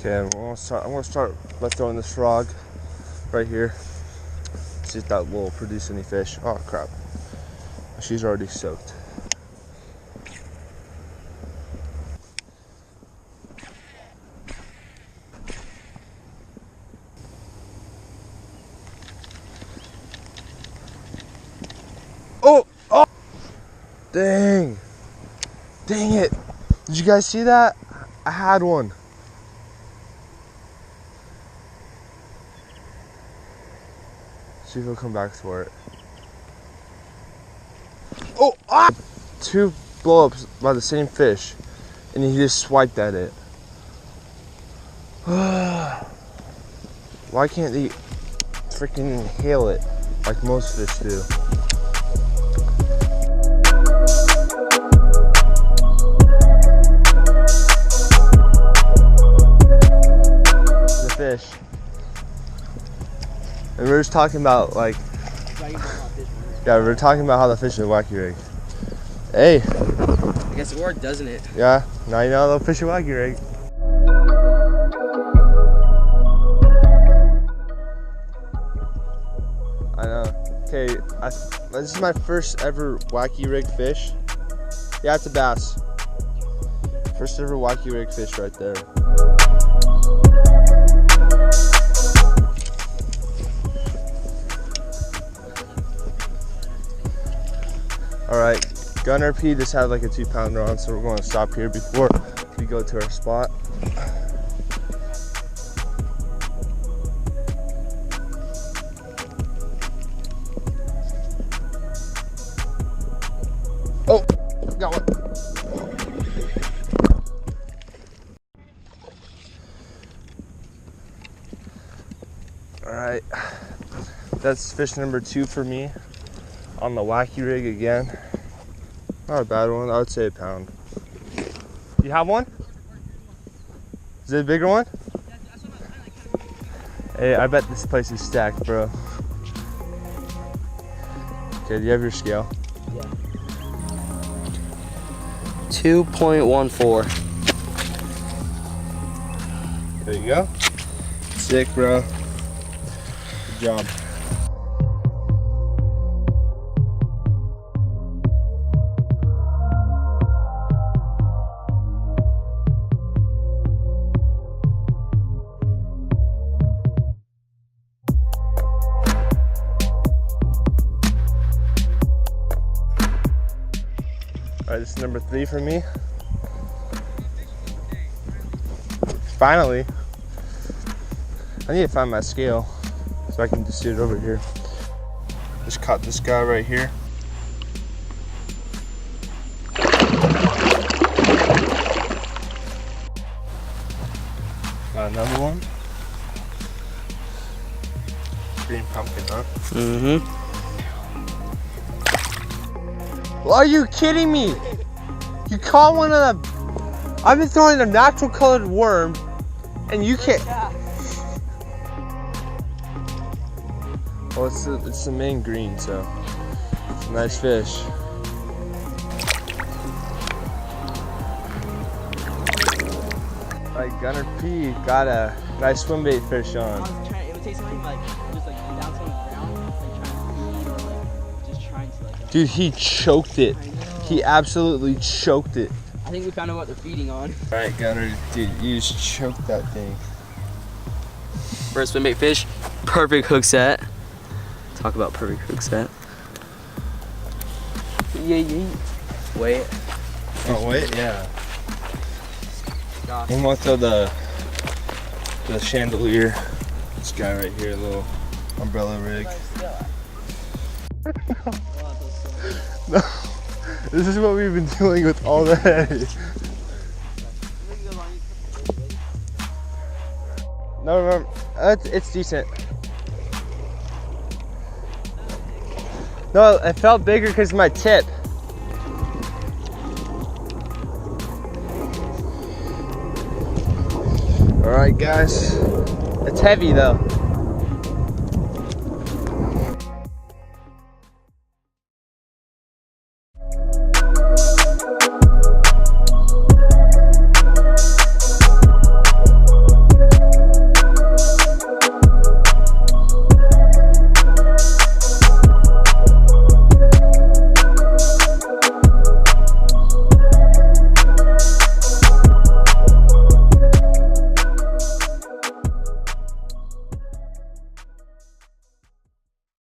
Okay, I'm gonna start by throwing this frog right here. See if that will produce any fish. Oh crap. She's already soaked. Oh! Oh! Dang! Dang it! Did you guys see that? I had one. See if he'll come back for it. Oh! Ah! 2 blow-ups by the same fish, and he just swiped at it. Why can't they freaking inhale it like most fish do? The fish. And we were just talking about like, yeah, we were talking about how the fish is a wacky rig. Hey. I guess it worked, doesn't it? Yeah, now you know they'll fish a wacky rig. I know. Okay, this is my first ever wacky rig fish. Yeah, it's a bass. First ever wacky rig fish right there. Alright, Gunner P just had like a 2-pounder on, so we're going to stop here before we go to our spot. Oh, got one. Alright, that's fish number 2 for me on the wacky rig again. Not a bad one, I would say a pound. You have one? Is it a bigger one? Hey, I bet this place is stacked, bro. Okay, do you have your scale? Yeah. 2.14. There you go. Sick, bro. Good job. Alright, this is number 3 for me. Finally. I need to find my scale so I can just sit it over here. Just caught this guy right here. Got another one. Green pumpkin, huh? Mm-hmm. Are you kidding me? You caught one of the... I've been throwing a natural colored worm and you can't... Well, it's the main green, so it's a nice fish. Alright, Gunner P got a nice swim bait fish on. I was trying to imitate something like just like bounce on the ground, like trying to feed or like just trying to like. Dude, he choked it. He absolutely choked it. I think we found out what they're feeding on. Alright, Gunner, dude, you just choked that thing. First swim bait fish, perfect hook set. Talk about perfect hook set. Yeah. Wait. Oh wait, yeah. Gosh. I'm gonna throw the chandelier. This guy right here, little umbrella rig. No, this is what we've been dealing with all day. No, remember, it's decent. No, it felt bigger because of my tip. All right, guys. It's heavy though.